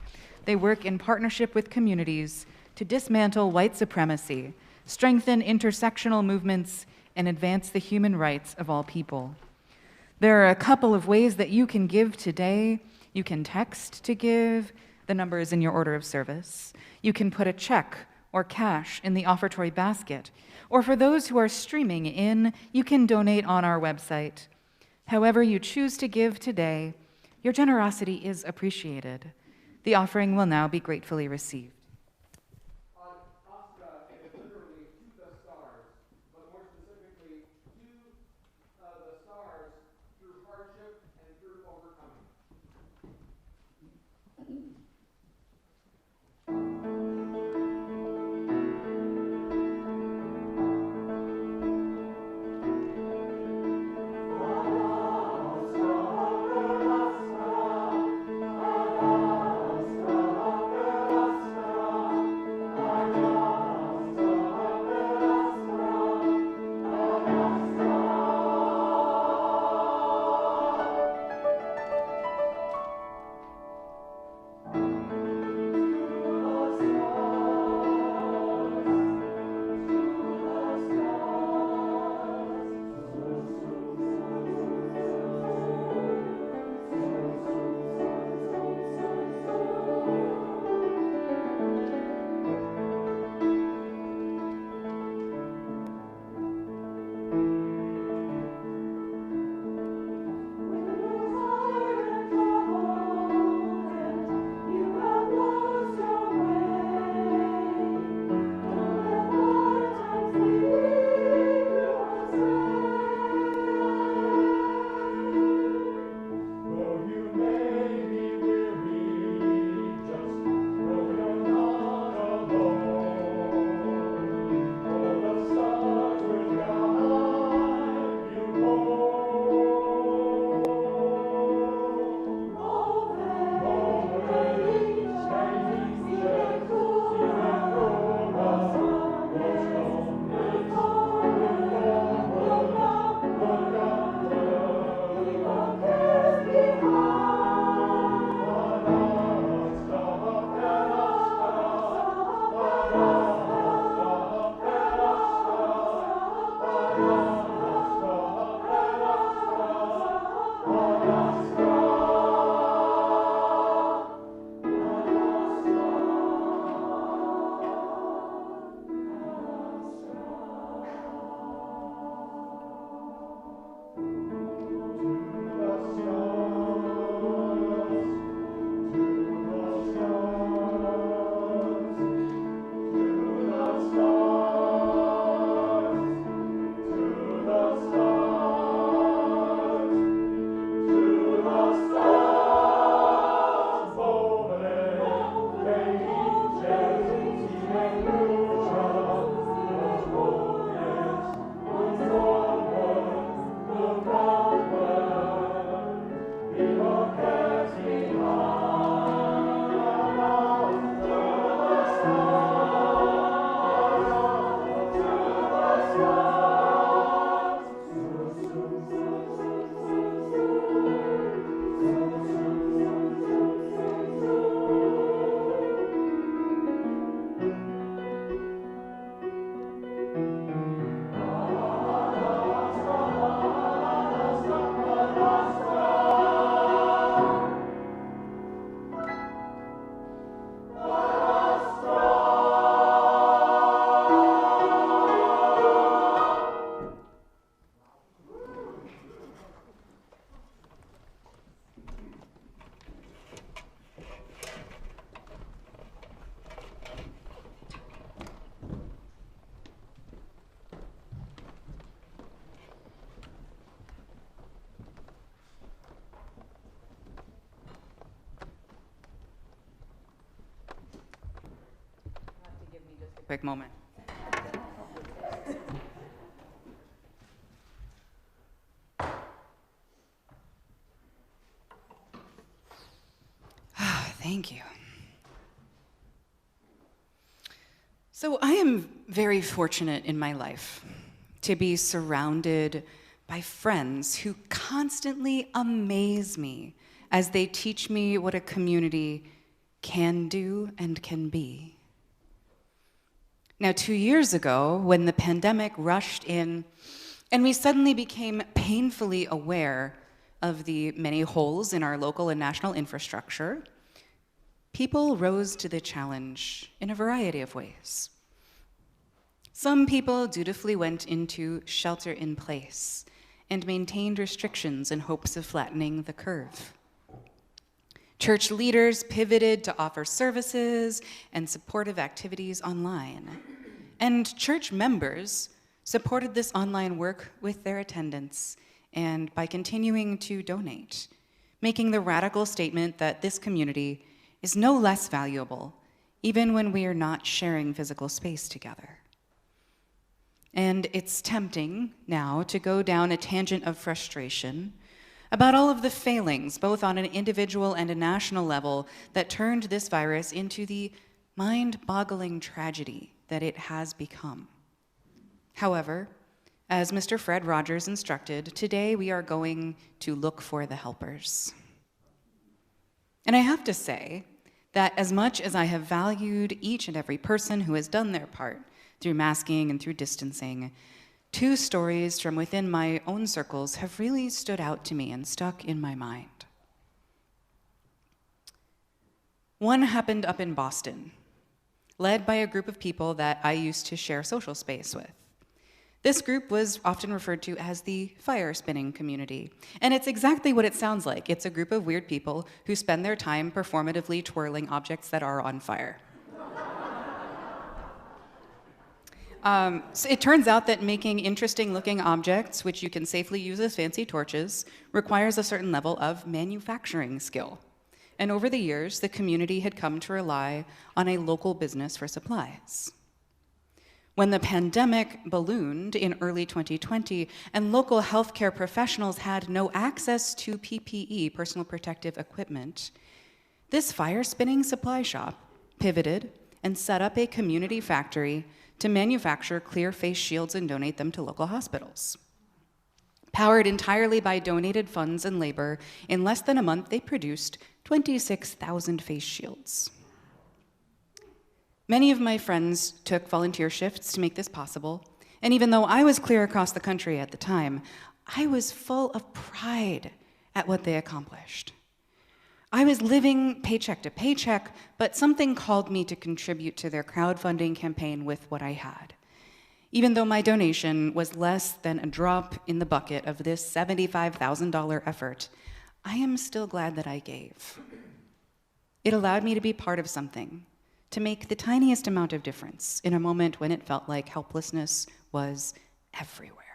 They work in partnership with communities to dismantle white supremacy, strengthen intersectional movements, and advance the human rights of all people. There are a couple of ways that you can give today. You can text to give. The number is in your order of service. You can put a check or cash in the offertory basket. Or for those who are streaming in, you can donate on our website. However you choose to give today, your generosity is appreciated. The offering will now be gratefully received. Oscar is literally to the stars, but more specifically, to the stars through hardship and through overcoming. Quick moment. Thank you. So I am very fortunate in my life to be surrounded by friends who constantly amaze me as they teach me what a community can do and can be. Now, 2 years ago, when the pandemic rushed in and we suddenly became painfully aware of the many holes in our local and national infrastructure, people rose to the challenge in a variety of ways. Some people dutifully went into shelter in place and maintained restrictions in hopes of flattening the curve. Church leaders pivoted to offer services and supportive activities online. And church members supported this online work with their attendance and by continuing to donate, making the radical statement that this community is no less valuable, even when we are not sharing physical space together. And it's tempting now to go down a tangent of frustration about all of the failings, both on an individual and a national level, that turned this virus into the mind-boggling tragedy that it has become. However, as Mr. Fred Rogers instructed, today we are going to look for the helpers. And I have to say that as much as I have valued each and every person who has done their part through masking and through distancing, 2 stories from within my own circles have really stood out to me and stuck in my mind. One happened up in Boston, led by a group of people that I used to share social space with. This group was often referred to as the fire spinning community, and it's exactly what it sounds like. It's a group of weird people who spend their time performatively twirling objects that are on fire. So it turns out that making interesting-looking objects, which you can safely use as fancy torches, requires a certain level of manufacturing skill. And over the years, the community had come to rely on a local business for supplies. When the pandemic ballooned in early 2020 and local healthcare professionals had no access to PPE, personal protective equipment, this fire-spinning supply shop pivoted and set up a community factory to manufacture clear face shields and donate them to local hospitals. Powered entirely by donated funds and labor, in less than a month they produced 26,000 face shields. Many of my friends took volunteer shifts to make this possible, and even though I was clear across the country at the time, I was full of pride at what they accomplished. I was living paycheck to paycheck, but something called me to contribute to their crowdfunding campaign with what I had. Even though my donation was less than a drop in the bucket of this $75,000 effort, I am still glad that I gave. It allowed me to be part of something, to make the tiniest amount of difference in a moment when it felt like helplessness was everywhere.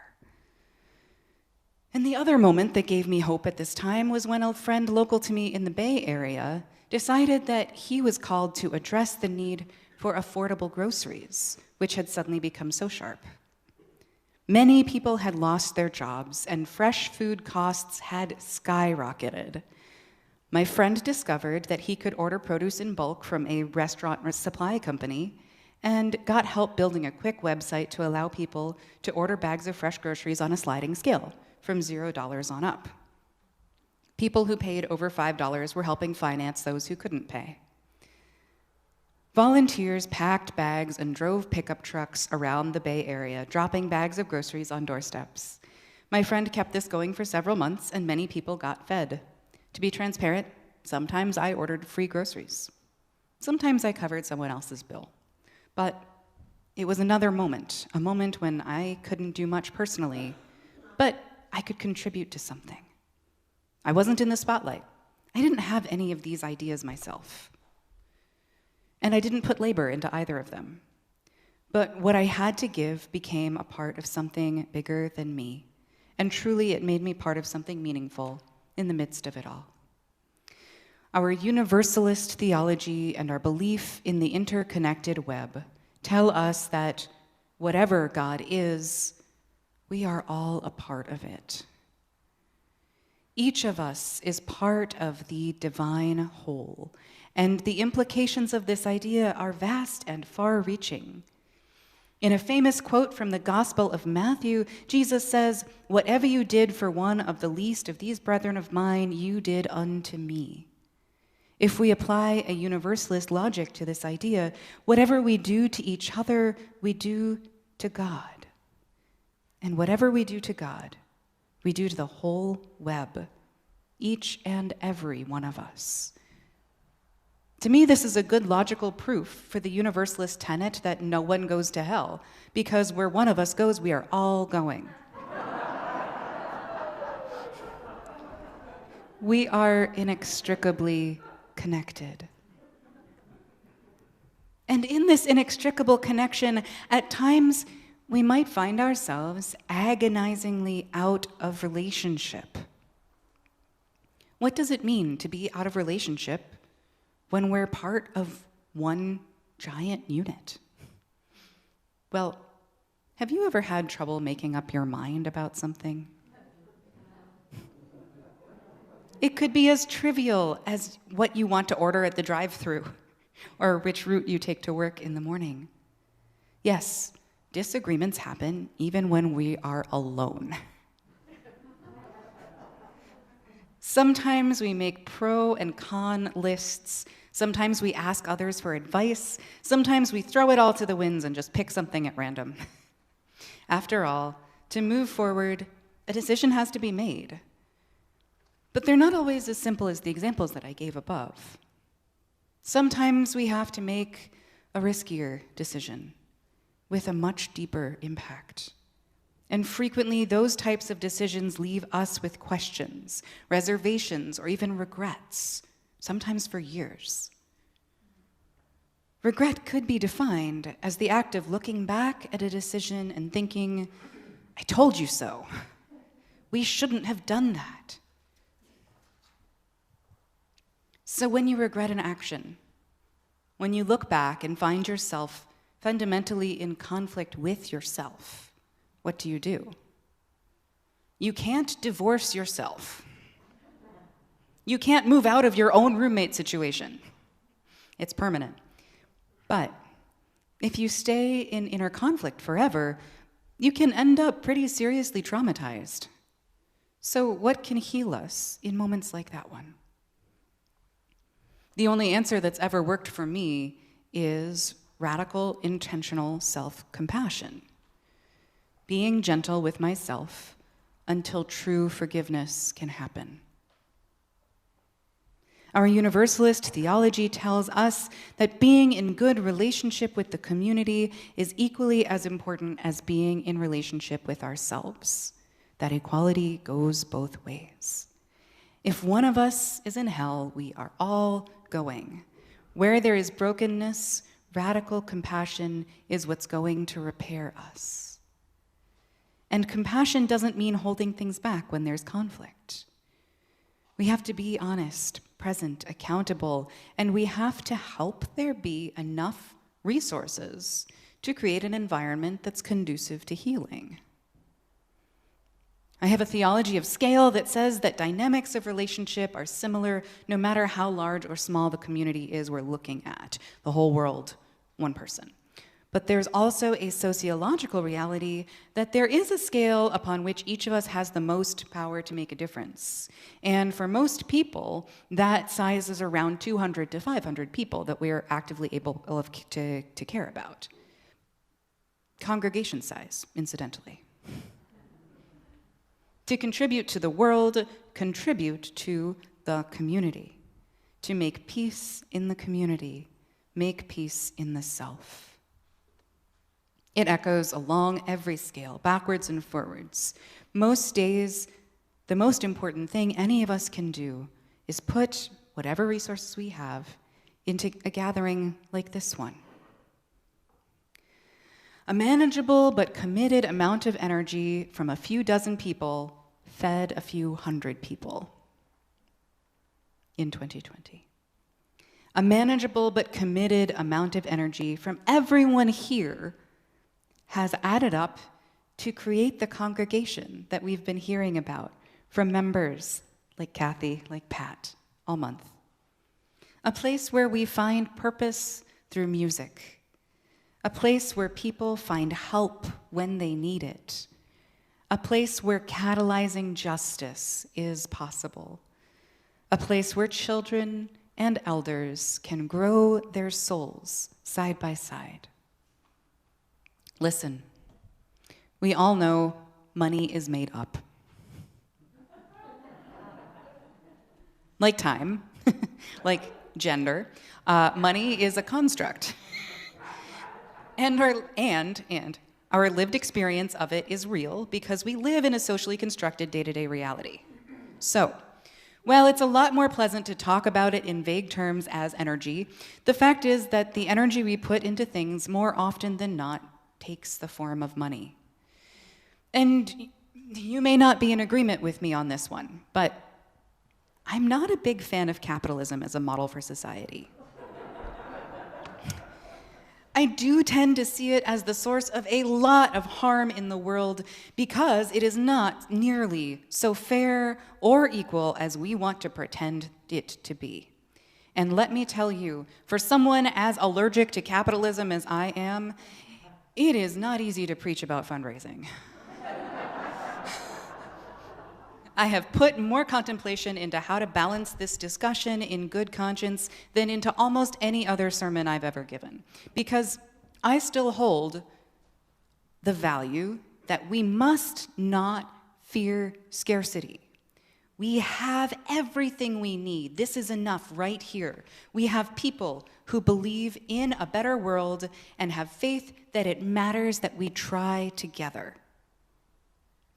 And the other moment that gave me hope at this time was when a friend local to me in the Bay Area decided that he was called to address the need for affordable groceries, which had suddenly become so sharp. Many people had lost their jobs, and fresh food costs had skyrocketed. My friend discovered that he could order produce in bulk from a restaurant supply company and got help building a quick website to allow people to order bags of fresh groceries on a sliding scale from $0 on up. People who paid over $5 were helping finance those who couldn't pay. Volunteers packed bags and drove pickup trucks around the Bay Area, dropping bags of groceries on doorsteps. My friend kept this going for several months, and many people got fed. To be transparent, sometimes I ordered free groceries. Sometimes I covered someone else's bill. But it was another moment, a moment when I couldn't do much personally, but I could contribute to something. I wasn't in the spotlight. I didn't have any of these ideas myself. And I didn't put labor into either of them. But what I had to give became a part of something bigger than me. And truly, it made me part of something meaningful in the midst of it all. Our universalist theology and our belief in the interconnected web tell us that whatever God is, we are all a part of it. Each of us is part of the divine whole, and the implications of this idea are vast and far-reaching. In a famous quote from the Gospel of Matthew, Jesus says, "Whatever you did for one of the least of these brethren of mine, you did unto me." If we apply a universalist logic to this idea, whatever we do to each other, we do to God. And whatever we do to God, we do to the whole web, each and every one of us. To me, this is a good logical proof for the universalist tenet that no one goes to hell, because where one of us goes, we are all going. We are inextricably connected. And in this inextricable connection, at times we might find ourselves agonizingly out of relationship. What does it mean to be out of relationship when we're part of one giant unit? Well, have you ever had trouble making up your mind about something? It could be as trivial as what you want to order at the drive-thru or which route you take to work in the morning. Yes, disagreements happen even when we are alone. Sometimes we make pro and con lists. Sometimes we ask others for advice. Sometimes we throw it all to the winds and just pick something at random. After all, to move forward, a decision has to be made. But they're not always as simple as the examples that I gave above. Sometimes we have to make a riskier decision with a much deeper impact. And frequently, those types of decisions leave us with questions, reservations, or even regrets, sometimes for years. Regret could be defined as the act of looking back at a decision and thinking, "I told you so. We shouldn't have done that." So when you regret an action, when you look back and find yourself fundamentally in conflict with yourself, what do? You can't divorce yourself. You can't move out of your own roommate situation. It's permanent. But if you stay in inner conflict forever, you can end up pretty seriously traumatized. So what can heal us in moments like that one? The only answer that's ever worked for me is radical, intentional self-compassion. Being gentle with myself until true forgiveness can happen. Our universalist theology tells us that being in good relationship with the community is equally as important as being in relationship with ourselves. That equality goes both ways. If one of us is in hell, we are all going. Where there is brokenness, radical compassion is what's going to repair us. And compassion doesn't mean holding things back when there's conflict. We have to be honest, present, accountable, and we have to help there be enough resources to create an environment that's conducive to healing. I have a theology of scale that says that dynamics of relationship are similar no matter how large or small the community is we're looking at. The whole world, one person. But there's also a sociological reality that there is a scale upon which each of us has the most power to make a difference. And for most people, that size is around 200 to 500 people that we are actively able to care about. Congregation size, incidentally. To contribute to the world, contribute to the community. To make peace in the community, make peace in the self. It echoes along every scale, backwards and forwards. Most days, the most important thing any of us can do is put whatever resources we have into a gathering like this one. A manageable but committed amount of energy from a few dozen people fed a few hundred people in 2020. A manageable but committed amount of energy from everyone here has added up to create the congregation that we've been hearing about from members like Kathy, like Pat, all month. A place where we find purpose through music. a place where people find help when they need it, a place where catalyzing justice is possible, a place where children and elders can grow their souls side by side. Listen, we all know money is made up. Like time, like gender, money is a construct. And our lived experience of it is real because we live in a socially constructed day-to-day reality. So, while it's a lot more pleasant to talk about it in vague terms as energy, the fact is that the energy we put into things more often than not takes the form of money. And you may not be in agreement with me on this one, but I'm not a big fan of capitalism as a model for society. I do tend to see it as the source of a lot of harm in the world because it is not nearly so fair or equal as we want to pretend it to be. And let me tell you, for someone as allergic to capitalism as I am, it is not easy to preach about fundraising. I have put more contemplation into how to balance this discussion in good conscience than into almost any other sermon I've ever given, because I still hold the value that we must not fear scarcity. We have everything we need. This is enough right here. We have people who believe in a better world and have faith that it matters that we try together.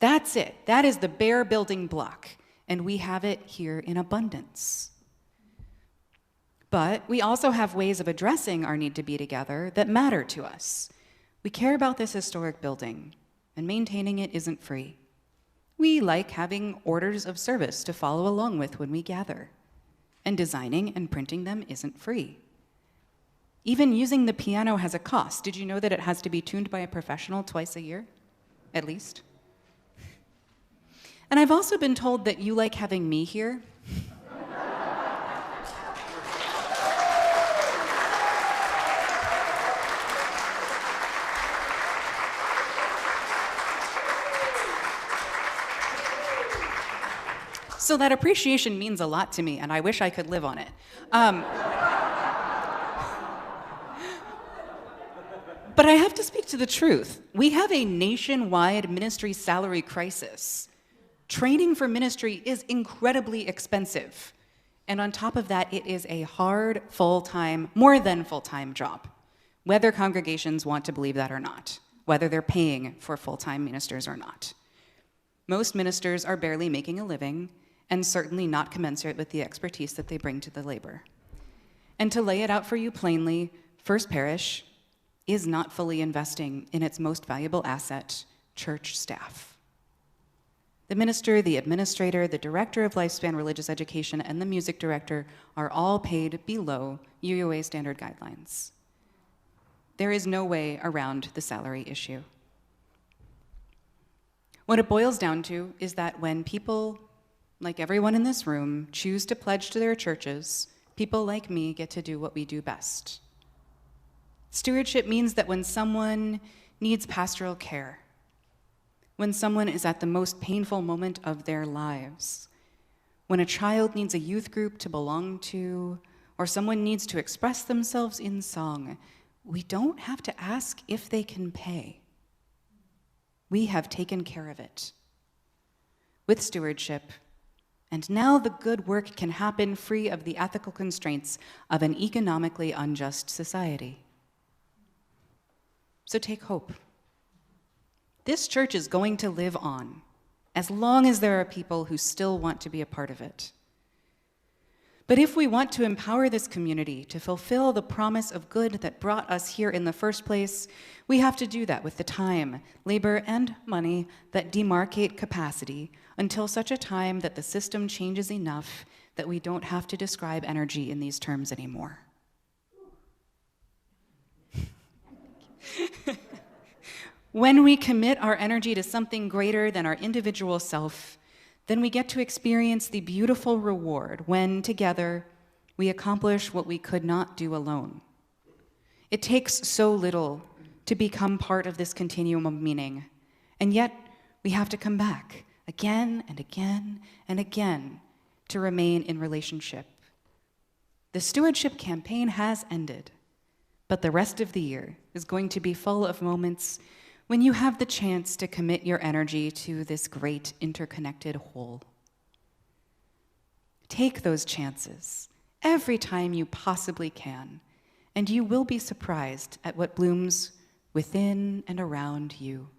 That's it. That is the bare building block, and we have it here in abundance. But we also have ways of addressing our need to be together that matter to us. We care about this historic building, and maintaining it isn't free. We like having orders of service to follow along with when we gather, and designing and printing them isn't free. Even using the piano has a cost. Did you know that it has to be tuned by a professional twice a year, at least? And I've also been told that you like having me here. So that appreciation means a lot to me, and I wish I could live on it. But I have to speak to the truth. We have a nationwide ministry salary crisis. Training for ministry is incredibly expensive. And on top of that, it is a hard, full-time, more than full-time job, whether congregations want to believe that or not, whether they're paying for full-time ministers or not. Most ministers are barely making a living, and certainly not commensurate with the expertise that they bring to the labor. And to lay it out for you plainly, First Parish is not fully investing in its most valuable asset, church staff. The minister, the administrator, the director of lifespan religious education, and the music director are all paid below UUA standard guidelines. There is no way around the salary issue. What it boils down to is that when people, like everyone in this room, choose to pledge to their churches, people like me get to do what we do best. Stewardship means that when someone needs pastoral care, when someone is at the most painful moment of their lives, when a child needs a youth group to belong to, or someone needs to express themselves in song, we don't have to ask if they can pay. We have taken care of it with stewardship, and now the good work can happen free of the ethical constraints of an economically unjust society. So take hope. This church is going to live on as long as there are people who still want to be a part of it. But if we want to empower this community to fulfill the promise of good that brought us here in the first place, we have to do that with the time, labor, and money that demarcate capacity until such a time that the system changes enough that we don't have to describe energy in these terms anymore. When we commit our energy to something greater than our individual self, then we get to experience the beautiful reward when, together, we accomplish what we could not do alone. It takes so little to become part of this continuum of meaning. And yet, we have to come back again and again and again to remain in relationship. The Stewardship Campaign has ended, but the rest of the year is going to be full of moments when you have the chance to commit your energy to this great interconnected whole. Take those chances every time you possibly can, and you will be surprised at what blooms within and around you.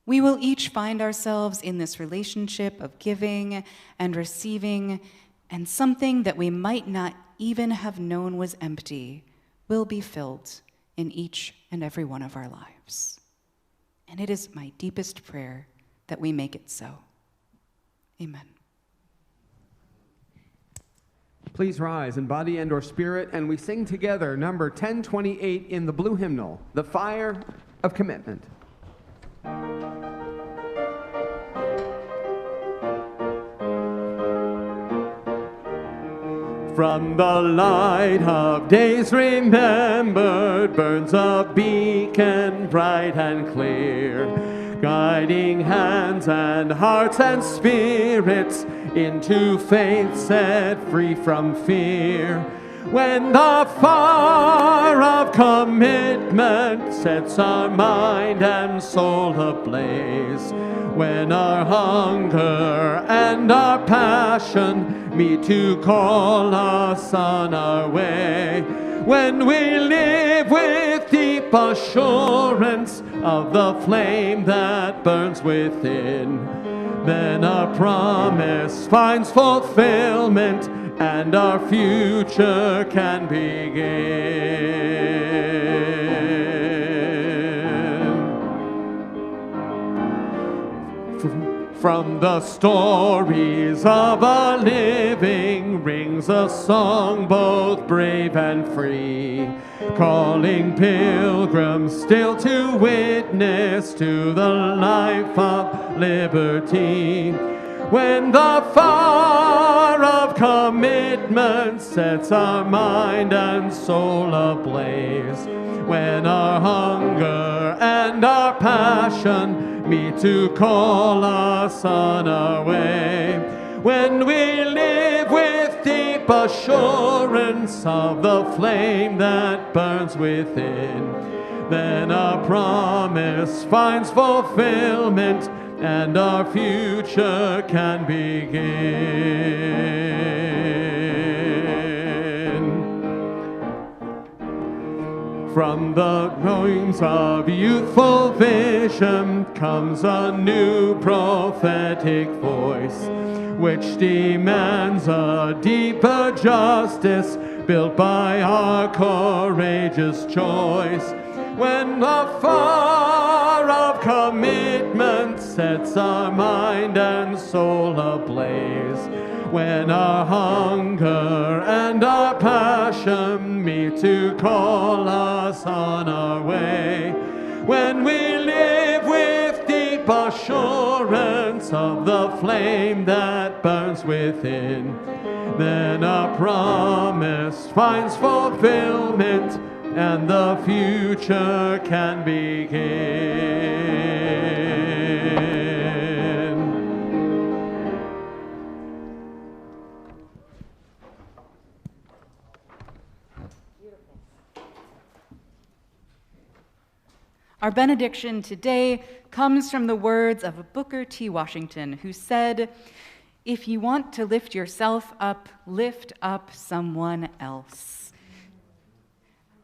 We will each find ourselves in this relationship of giving and receiving, and something that we might not even have known was empty will be filled in each and every one of our lives. And it is my deepest prayer that we make it so. Amen. Please rise in body and or spirit, and we sing together number 1028 in the blue hymnal, The Fire of Commitment. From the light of days remembered burns a beacon bright and clear, guiding hands and hearts and spirits into faith set free from fear. When the fire of commitment sets our mind and soul ablaze, when our hunger and our passion meet to call us on our way, when we live with deep assurance of the flame that burns within, then our promise finds fulfillment and our future can begin. From the stories of a living rings a song both brave and free, calling pilgrims still to witness to the life of liberty. When the fire of commitment sets our mind and soul ablaze, when our hunger and our passion meet to call us on our way, when we live with deep assurance of the flame that burns within, then our promise finds fulfillment and our future can begin. From the groans of youthful vision comes a new prophetic voice, which demands a deeper justice built by our courageous choice. When the fire of commitment sets our mind and soul ablaze, when our hunger and our passion meet to call us on our way, when we live with deep assurance of the flame that burns within, then our promise finds fulfillment and the future can begin. Our benediction today comes from the words of Booker T. Washington, who said, "If you want to lift yourself up, lift up someone else."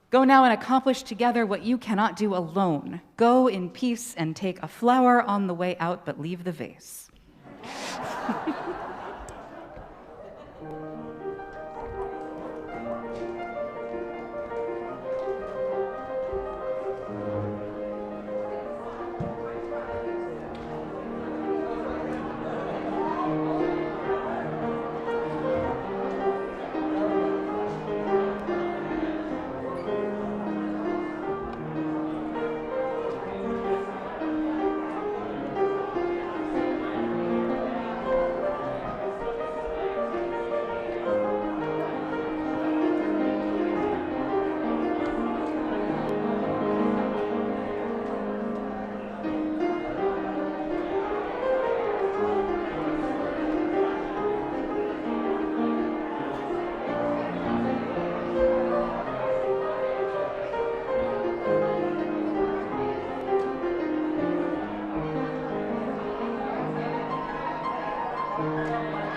Go now and accomplish together what you cannot do alone. Go in peace and take a flower on the way out, but leave the vase. Untitled